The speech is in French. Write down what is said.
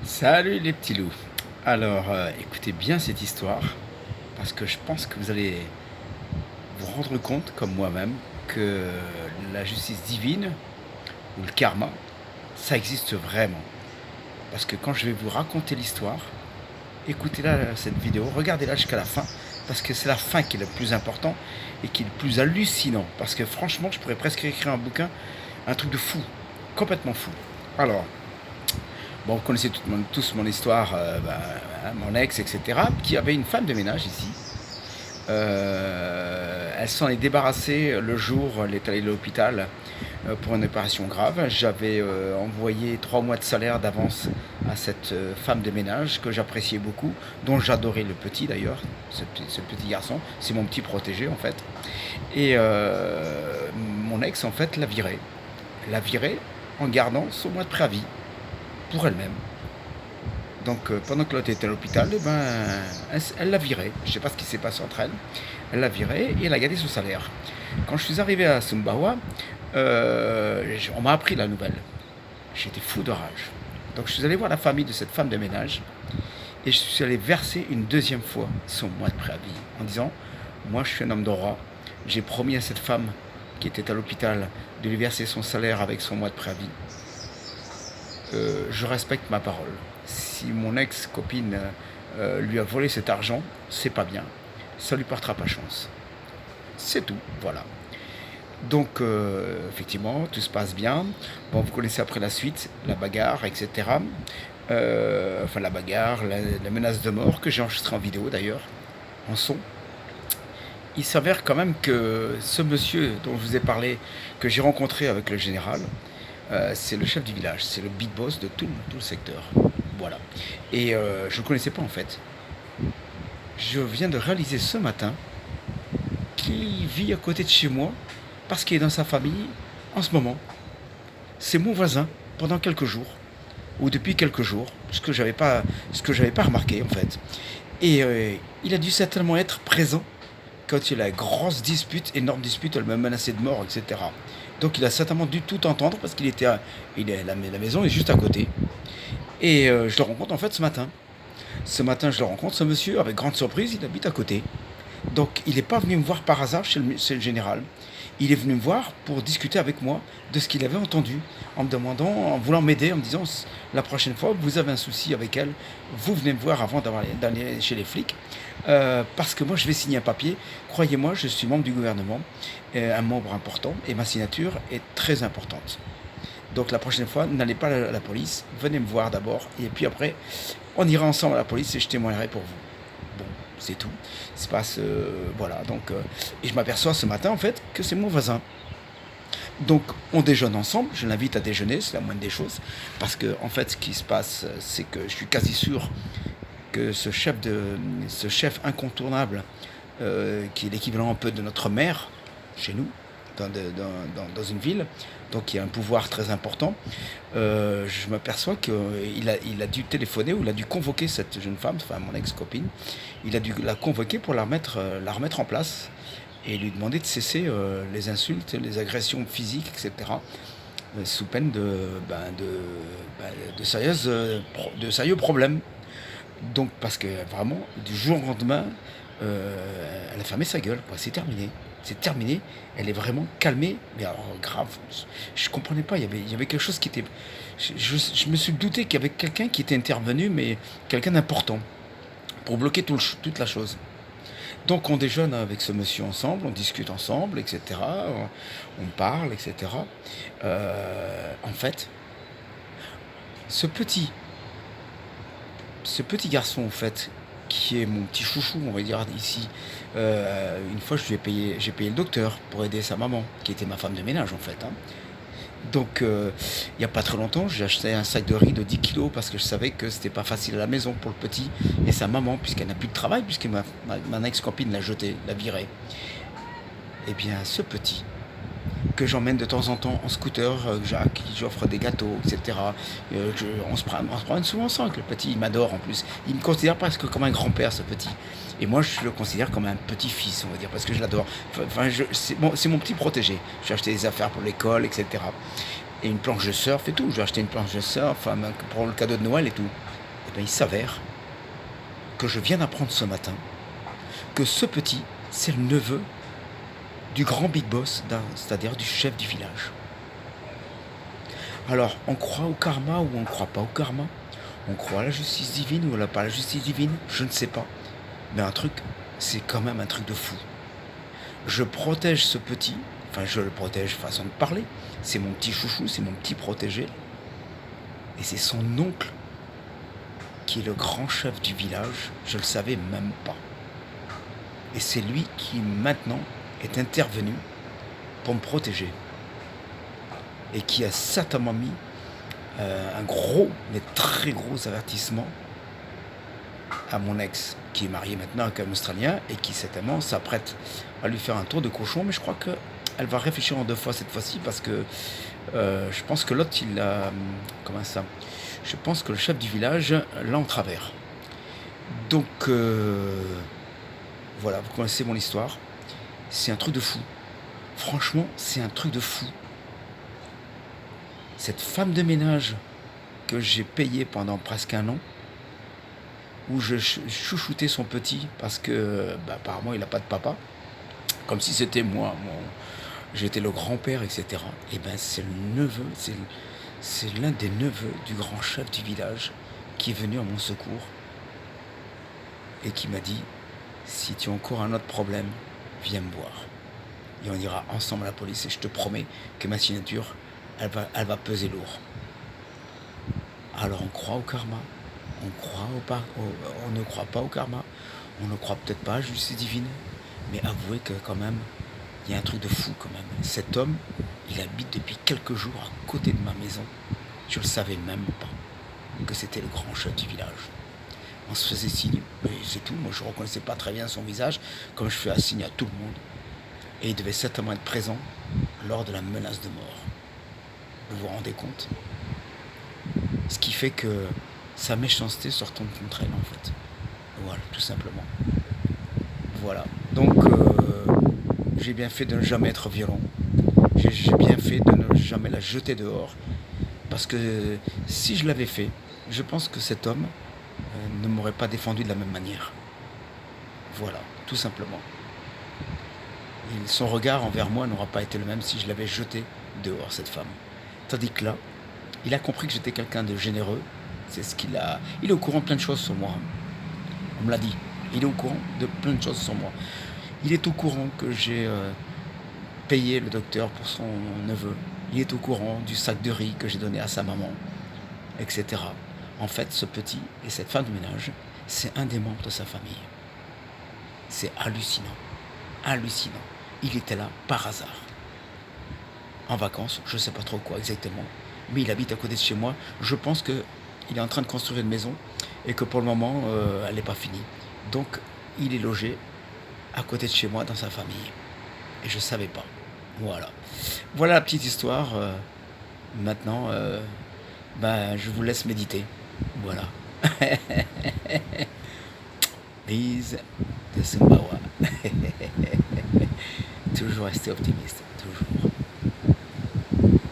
Salut les petits loups. Alors, écoutez bien cette histoire, parce que je pense que vous allez vous rendre compte, comme moi-même, que la justice divine, ou le karma, ça existe vraiment. Parce que quand je vais vous raconter l'histoire, écoutez-la, cette vidéo, regardez-la jusqu'à la fin, parce que c'est la fin qui est le plus important, et qui est le plus hallucinant. Parce que franchement, je pourrais presque écrire un bouquin, un truc de fou, complètement fou. Alors, bon, vous connaissez tous mon histoire, mon ex, etc., qui avait une femme de ménage ici. Elle s'en est débarrassée le jour où elle est allée à l'hôpital pour une opération grave. J'avais envoyé 3 mois de salaire d'avance à cette femme de ménage que j'appréciais beaucoup, dont j'adorais le petit d'ailleurs, ce petit garçon. C'est mon petit protégé en fait. Et mon ex en fait l'a viré. L'a viré en gardant son mois de préavis pour elle-même. Donc pendant que l'autre était à l'hôpital, elle l'a viré. Je ne sais pas ce qui s'est passé entre elles. Elle l'a viré et elle a gardé son salaire. Quand je suis arrivé à Sumbawa, on m'a appris la nouvelle. J'étais fou de rage. Donc je suis allé voir la famille de cette femme de ménage et je suis allé verser une deuxième fois son mois de préavis en disant, moi je suis un homme de droit, j'ai promis à cette femme qui était à l'hôpital de lui verser son salaire avec son mois de préavis. Je respecte ma parole. Si mon ex-copine lui a volé cet argent, c'est pas bien. Ça lui portera pas chance. C'est tout, voilà. Donc, effectivement, tout se passe bien. Bon, vous connaissez après la suite, la bagarre, etc. Enfin, la bagarre, la menace de mort, que j'ai enregistré en vidéo d'ailleurs, en son. Il s'avère quand même que ce monsieur dont je vous ai parlé, que j'ai rencontré avec le général, c'est le chef du village, c'est le big boss de tout le secteur. Voilà. Et je ne le connaissais pas en fait. Je viens de réaliser ce matin qu'il vit à côté de chez moi parce qu'il est dans sa famille en ce moment. C'est mon voisin pendant quelques jours, ou depuis quelques jours, ce que j'avais pas remarqué en fait. Et il a dû certainement être présent quand il y a la grosse dispute, énorme dispute, elle m'a menacé de mort, etc. Donc il a certainement dû tout entendre parce la maison est juste à côté. Et je le rencontre en fait ce matin. Ce matin, je le rencontre, ce monsieur, avec grande surprise, il habite à côté. Donc il n'est pas venu me voir par hasard chez le général. Il est venu me voir pour discuter avec moi de ce qu'il avait entendu, en me demandant, en voulant m'aider, en me disant, la prochaine fois que vous avez un souci avec elle, vous venez me voir avant d'aller chez les flics, parce que moi je vais signer un papier. Croyez-moi, je suis membre du gouvernement, un membre important, et ma signature est très importante. Donc la prochaine fois, n'allez pas à la police, venez me voir d'abord, et puis après, on ira ensemble à la police et je témoignerai pour vous. Bon, c'est tout. Il se passe, voilà. Donc, et je m'aperçois ce matin en fait que c'est mon voisin. Donc on déjeune ensemble. Je l'invite à déjeuner, c'est la moindre des choses, parce que en fait, ce qui se passe, c'est que je suis quasi sûr que ce chef incontournable, qui est l'équivalent un peu de notre maire chez nous, dans une ville, donc qui a un pouvoir très important, je m'aperçois qu'il a dû téléphoner ou il a dû convoquer cette jeune femme, enfin mon ex-copine, il a dû la convoquer pour la remettre en place et lui demander de cesser les insultes, les agressions physiques, etc., sous peine de sérieux problèmes. Donc parce que vraiment, du jour au lendemain, elle a fermé sa gueule, quoi. C'est terminé. C'est terminé. Elle est vraiment calmée, mais alors grave. Je comprenais pas. Il y avait quelque chose qui était. Je me suis douté qu'il y avait quelqu'un qui était intervenu, mais quelqu'un d'important pour bloquer toute la chose. Donc on déjeune avec ce monsieur ensemble, on discute ensemble, etc. On parle, etc. En fait, ce petit ce petit garçon, en fait, qui est mon petit chouchou, on va dire ici, une fois, j'ai payé le docteur pour aider sa maman, qui était ma femme de ménage, en fait, hein. Donc, il n'y a pas très longtemps, j'ai acheté un sac de riz de 10 kilos parce que je savais que c'était pas facile à la maison pour le petit et sa maman, puisqu'elle n'a plus de travail, puisque ma ex-copine l'a jeté, l'a viré. Eh bien, ce petit, que j'emmène de temps en temps en scooter, Jacques, j'offre des gâteaux, etc. On se promène souvent ensemble avec le petit, il m'adore en plus. Il me considère presque comme un grand-père, ce petit. Et moi, je le considère comme un petit-fils, on va dire, parce que je l'adore. Enfin, c'est mon petit protégé. J'ai acheté des affaires pour l'école, etc. Et une planche de surf et tout. J'ai acheté une planche de surf pour le cadeau de Noël et tout. Eh bien, il s'avère que je viens d'apprendre ce matin que ce petit, c'est le neveu du grand big boss, c'est-à-dire du chef du village. Alors, on croit au karma ou on ne croit pas au karma? On croit à la justice divine ou pas à la justice divine? Je ne sais pas. Mais un truc, c'est quand même un truc de fou. Je protège ce petit, enfin je le protège façon de parler. C'est mon petit chouchou, c'est mon petit protégé. Et c'est son oncle qui est le grand chef du village. Je ne le savais même pas. Et c'est lui qui maintenant est intervenu pour me protéger. Et qui a certainement mis un gros, mais très gros avertissement à mon ex, qui est mariée maintenant avec un Australien et qui certainement s'apprête à lui faire un tour de cochon. Mais je crois qu'elle va réfléchir en 2 fois cette fois-ci parce que je pense que l'autre, il a... Comment ça? Je pense que le chef du village l'a en travers. Donc, voilà, vous connaissez mon histoire. C'est un truc de fou. Franchement, c'est un truc de fou. Cette femme de ménage que j'ai payée pendant presque un an, où je chouchoutais son petit parce que apparemment il n'a pas de papa, comme si c'était moi, j'étais le grand-père, etc. Et ben c'est le neveu, c'est l'un des neveux du grand chef du village qui est venu à mon secours et qui m'a dit, si tu as encore un autre problème, viens me voir. Et on ira ensemble à la police et je te promets que ma signature, elle va peser lourd. Alors on croit au karma, on ne croit pas au karma, on ne croit peut-être pas à la justice divine, mais avouez que quand même, il y a un truc de fou quand même. Cet homme, il habite depuis quelques jours à côté de ma maison. Je ne le savais même pas que c'était le grand chef du village. On se faisait signe, mais c'est tout. Moi je ne reconnaissais pas très bien son visage, comme je fais un signe à tout le monde. Et il devait certainement être présent lors de la menace de mort. Vous vous rendez compte? Ce qui fait que sa méchanceté se retourne contre elle en fait. Voilà, tout simplement. Voilà. Donc j'ai bien fait de ne jamais être violent. J'ai bien fait de ne jamais la jeter dehors. Parce que si je l'avais fait, je pense que cet homme ne m'aurait pas défendu de la même manière. Voilà, tout simplement. Et son regard envers moi n'aura pas été le même si je l'avais jeté dehors, cette femme. Tandis que là, il a compris que j'étais quelqu'un de généreux. C'est ce qu'il a. Il est au courant de plein de choses sur moi. On me l'a dit. Il est au courant de plein de choses sur moi. Il est au courant que j'ai payé le docteur pour son neveu. Il est au courant du sac de riz que j'ai donné à sa maman, etc. En fait, ce petit et cette femme de ménage, c'est un des membres de sa famille. C'est hallucinant. Hallucinant. Il était là par hasard. En vacances, je ne sais pas trop quoi exactement. Mais il habite à côté de chez moi. Je pense qu'il est en train de construire une maison et que pour le moment, elle n'est pas finie. Donc, il est logé à côté de chez moi dans sa famille. Et je ne savais pas. Voilà. Voilà la petite histoire. Maintenant, je vous laisse méditer. Voilà. Bise de Sumbawa. Toujours rester optimiste.